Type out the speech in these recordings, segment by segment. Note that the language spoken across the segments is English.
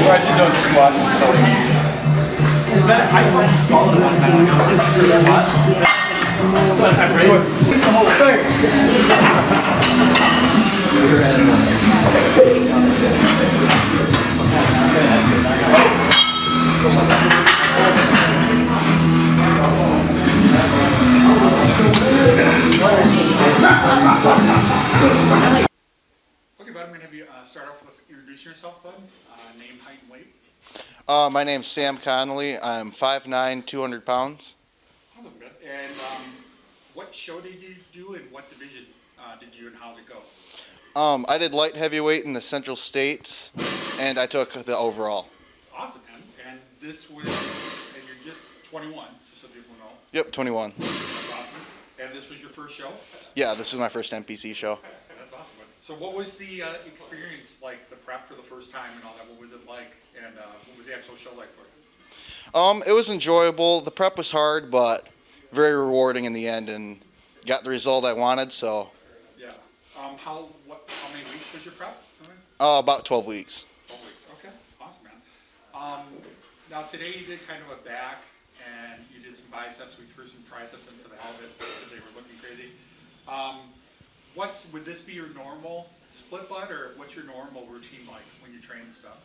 I just don't squat. I probably swallowed it one time. I was squat. But I'm ready. The whole thing. Okay, bud, I'm going to have you start off with introducing yourself, bud. Name, height, and weight. My name's Sam Connolly. I'm 5'9", 200 pounds. Awesome, bud. And what show did you do and what division did you and how did it go? I did light heavyweight in the Central States, and I took the overall. Awesome, man. And this was, and you're just 21, just so people know. Yep, 21. That's awesome. And this was your first show? Yeah, this was my first NPC show. That's awesome, bud. So what was the experience like, the prep for the first time and all that? What was it like? And what was the actual show like for you? It was enjoyable. The prep was hard, but very rewarding in the end, and got the result I wanted, so. Yeah. How many weeks was your prep? About 12 weeks. 12 weeks. Okay. Awesome, man. Now today you did kind of a back and you did some biceps. We threw some triceps in for the hell of it because they were looking crazy. Would this be your normal split butt, or what's your normal routine like when you train and stuff?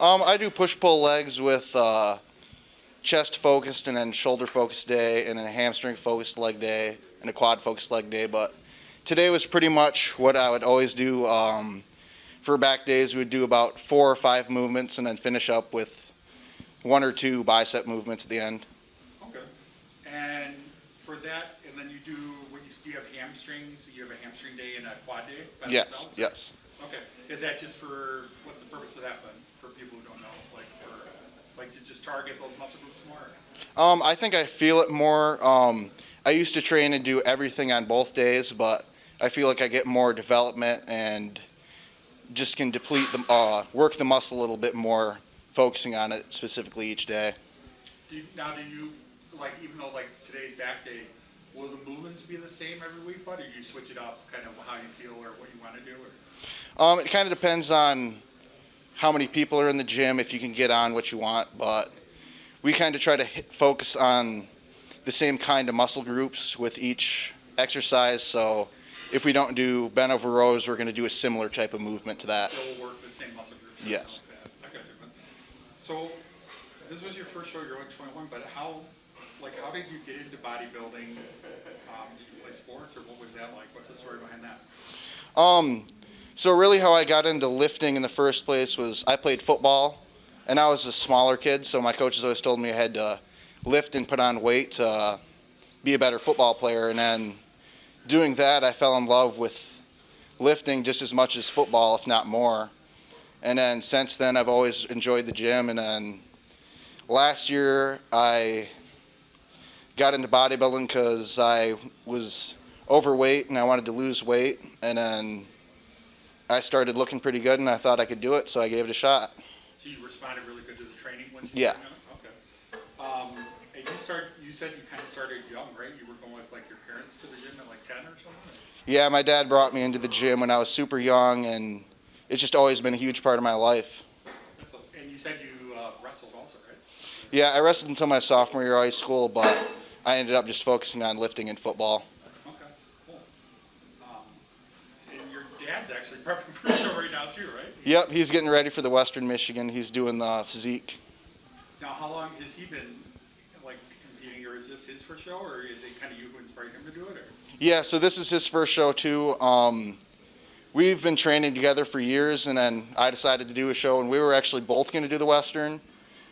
I do push-pull legs with chest-focused and then shoulder-focused day, and then a hamstring-focused leg day, and a quad-focused leg day. But today was pretty much what I would always do. For back days, we would do about 4 or 5 movements and then finish up with 1 or 2 bicep movements at the end. Okay. And for that, and then you do, you have hamstrings, you have a hamstring day and a quad day? Yes, yes. Okay. Is that just for, what's the purpose of that then, for people who don't know? Like to just target those muscle groups more? I think I feel it more. I used to train and do everything on both days, but I feel like I get more development and just can deplete the, work the muscle a little bit more, focusing on it specifically each day. Do you, like, even though like today's back day, will the movements be the same every week, bud, or do you switch it up kind of how you feel or what you want to do? Or? It kind of depends on how many people are in the gym, if you can get on what you want, but we kind of try to focus on the same kind of muscle groups with each exercise. So if we don't do bent over rows, we're going to do a similar type of movement to that. Still work the same muscle groups? Yes. Like that. I got you. So this was your first show, you're only 21, but how did you get into bodybuilding? Did you play sports, or what was that like? What's the story behind that? So really how I got into lifting in the first place was I played football, and I was a smaller kid, so my coaches always told me I had to lift and put on weight to be a better football player. And then doing that, I fell in love with lifting just as much as football, if not more. And then since then, I've always enjoyed the gym. And then last year, I got into bodybuilding because I was overweight and I wanted to lose weight. And then I started looking pretty good, and I thought I could do it, so I gave it a shot. So you responded really good to the training when you Yeah. started? Okay. And you said you kind of started young, right? You were going with like your parents to the gym at like 10 or something? Yeah, my dad brought me into the gym when I was super young, and it's just always been a huge part of my life. And you said you wrestled also, right? Yeah, I wrestled until my sophomore year of high school, but I ended up just focusing on lifting and football. Okay, cool. And your dad's actually prepping for a show right now too, right? Yep, he's getting ready for the Western Michigan. He's doing the physique. Now, how long has he been like competing, or is this his first show, or is it kind of you who inspired him to do it? Or? Yeah, so this is his first show too. We've been training together for years, and then I decided to do a show, and we were actually both going to do the Western,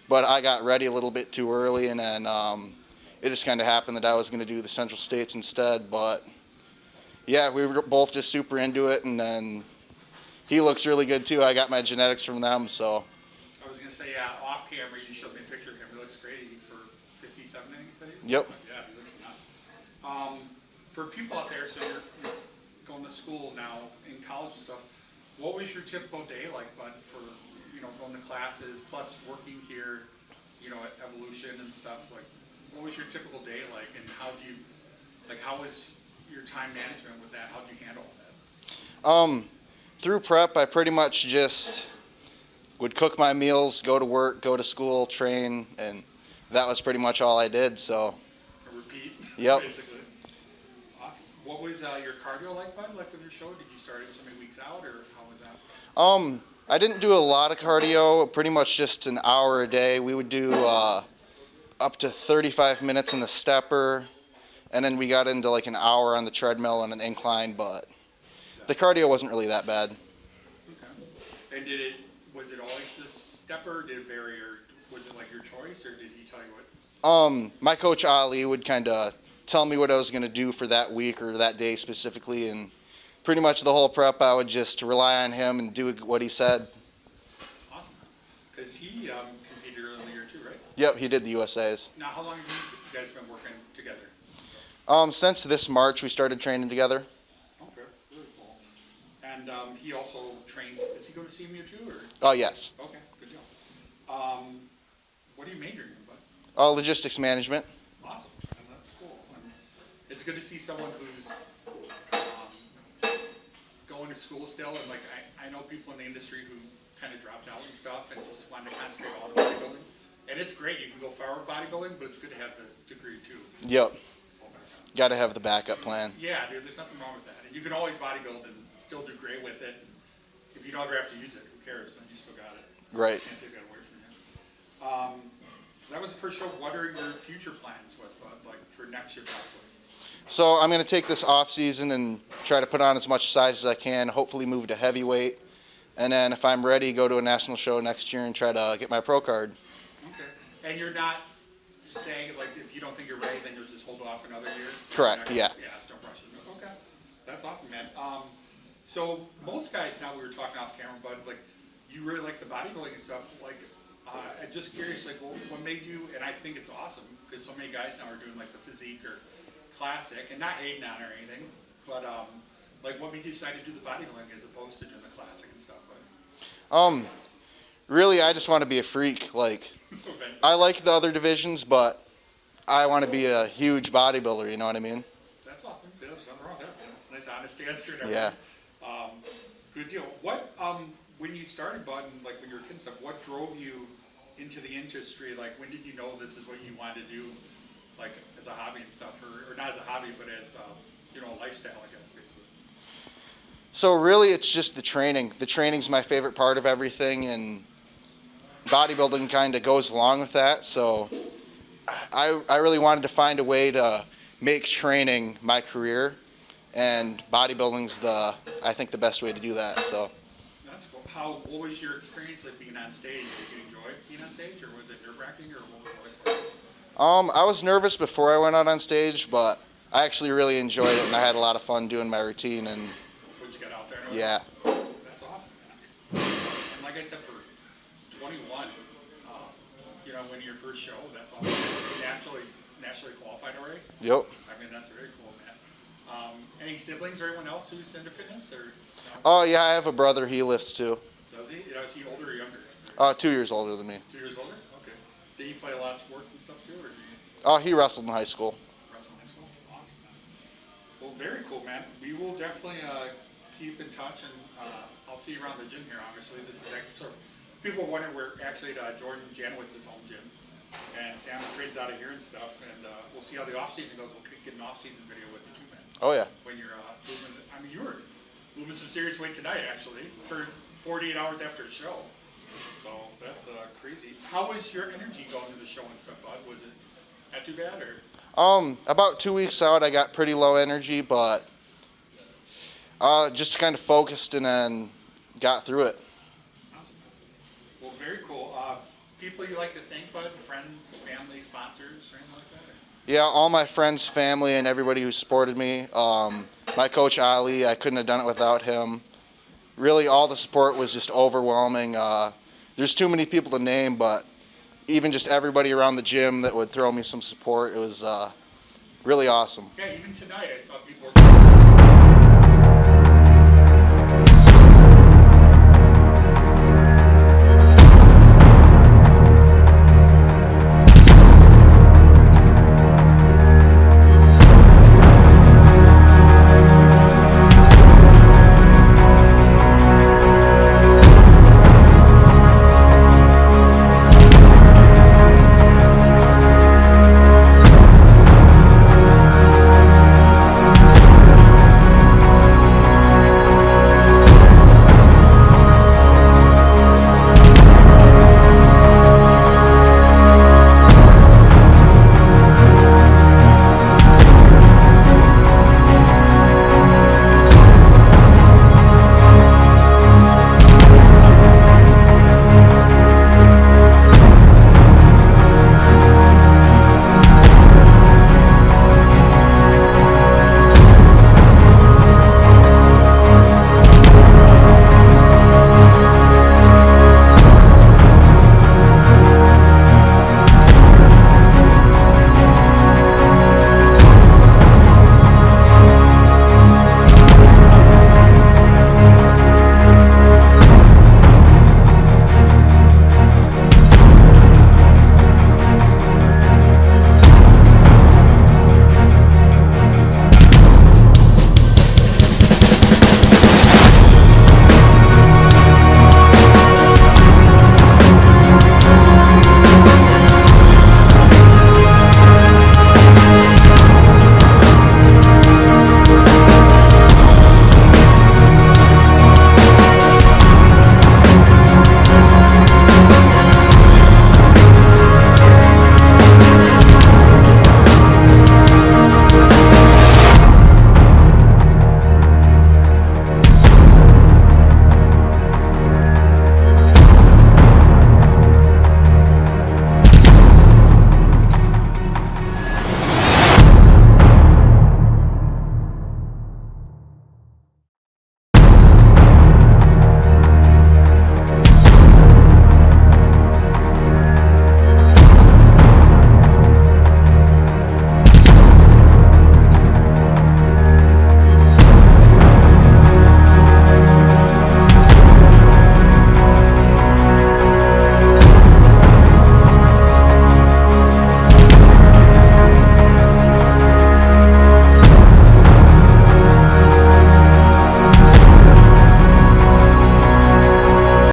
but I got ready a little bit too early, and then it just kind of happened that I was going to do the Central States instead. But yeah, we were both just super into it, and then he looks really good too. I got my genetics from them, so. I was going to say, off camera, you showed me a picture of him. He looks great for 57 innings. Yep. Yeah, he looks nuts. For people out there, so you're going to school now, in college and stuff, what was your typical day like, bud, for, going to classes, plus working here, at Evolution and stuff? Like, what was your typical day like, and how was your time management with that? How do you handle all that? Through prep, I pretty much just would cook my meals, go to work, go to school, train, and that was pretty much all I did. So. A repeat. Yep. Basically. Awesome. What was your cardio like, bud? Like with your show, did you start it so many weeks out, or how was that? I didn't do a lot of cardio. Pretty much just an hour a day. We would do up to 35 minutes in the stepper, and then we got into like an hour on the treadmill and an incline. But the cardio wasn't really that bad. Okay. And was it always the stepper? Did it vary, or was it like your choice, or did he tell you what? My coach Ali would kind of tell me what I was going to do for that week or that day specifically, and pretty much the whole prep I would just rely on him and do what he said. Awesome. Because he competed earlier too, right? Yep, he did the USA's. Now, how long have you guys been working together? Since this March, we started training together. Okay, really cool. And he also trains. Does he go to CMU too, or? Oh, yes. Okay, good deal. What are you majoring in, bud? Logistics management. Awesome, and that's cool. It's good to see someone who's going to school still, and like I know people in the industry who kind of dropped out and stuff and just wanted to concentrate on bodybuilding. And it's great, you can go far with bodybuilding, but it's good to have the degree too. Yep. Got to have the backup plan. Yeah, dude, there's nothing wrong with that. And you can always bodybuild and still do great with it. If you don't ever have to use it, who cares? Then you still got it. Right. Can't take that away from you. So that was the first show. What are your future plans with, like for next year possibly? So I'm going to take this off season and try to put on as much size as I can, hopefully move to heavyweight. And then if I'm ready, go to a national show next year and try to get my pro card. Okay. And you're not saying, like, if you don't think you're ready, then you'll just hold off another year? Correct, yeah. Yeah, don't rush it. Okay. That's awesome, man. So most guys now, we were talking off camera, but like, you really like the bodybuilding and stuff. Like, I'm just curious, like, what made you, and I think it's awesome, because so many guys now are doing like the physique or classic, and not hating on or anything, but like, what made you decide to do the bodybuilding as opposed to doing the classic and stuff? Like? Really, I just want to be a freak. Like, Okay. I like the other divisions, but I want to be a huge bodybuilder, you know what I mean? That's awesome. Yeah, there's nothing wrong with that. That's a nice, honest answer. Yeah. Good deal. What, when you started, Bud, and like when you were a kid and stuff, what drove you into the industry? Like, when did you know this is what you wanted to do, like as a hobby and stuff, or not as a hobby, but as you know, a lifestyle, I guess, basically. So really, it's just the training. The training's my favorite part of everything, and bodybuilding kind of goes along with that. So I really wanted to find a way to make training my career, and bodybuilding's I think the best way to do that. So. That's cool. What was your experience like being on stage? Did you enjoy being on stage, or was it nerve-wracking, or what was it like for you? I was nervous before I went out on stage, but I actually really enjoyed it, and I had a lot of fun doing my routine. And What'd you get out there? yeah. That's awesome, man. And like I said, for 21, you know, when your first show, that's awesome. Nationally qualified already? Yep. I mean, that's very cool, man. Any siblings or anyone else who's into fitness, or? No? Oh yeah, I have a brother. He lifts too. Does he? You know, is he older or younger? 2 years older than me. 2 years older? Okay. Did he play a lot of sports and stuff too, or did he? He wrestled in high school. Wrestle in high school? Awesome, man. Well, very cool, man. We will definitely keep in touch, and I'll see you around the gym here, obviously. This is actually, so people wonder, we're actually at Jordan Janowitz's home gym, and Sam trades out of here and stuff, and we'll see how the off-season goes. We'll get an off-season video with you too, man. Oh yeah. When you're moving, I mean, you were moving some serious weight tonight, actually, for 48 hours after a show. So that's crazy. How was your energy going to the show and stuff, Bud? Was it not too bad, or? About 2 weeks out, I got pretty low energy, but just kind of focused and then got through it. Well, very cool. People you like to thank, Bud? Friends, family, sponsors, or anything like that? Or? Yeah, all my friends, family, and everybody who supported me. My coach Ali, I couldn't have done it without him. Really, all the support was just overwhelming. There's too many people to name, but even just everybody around the gym that would throw me some support, it was really awesome. Yeah, even tonight I saw people.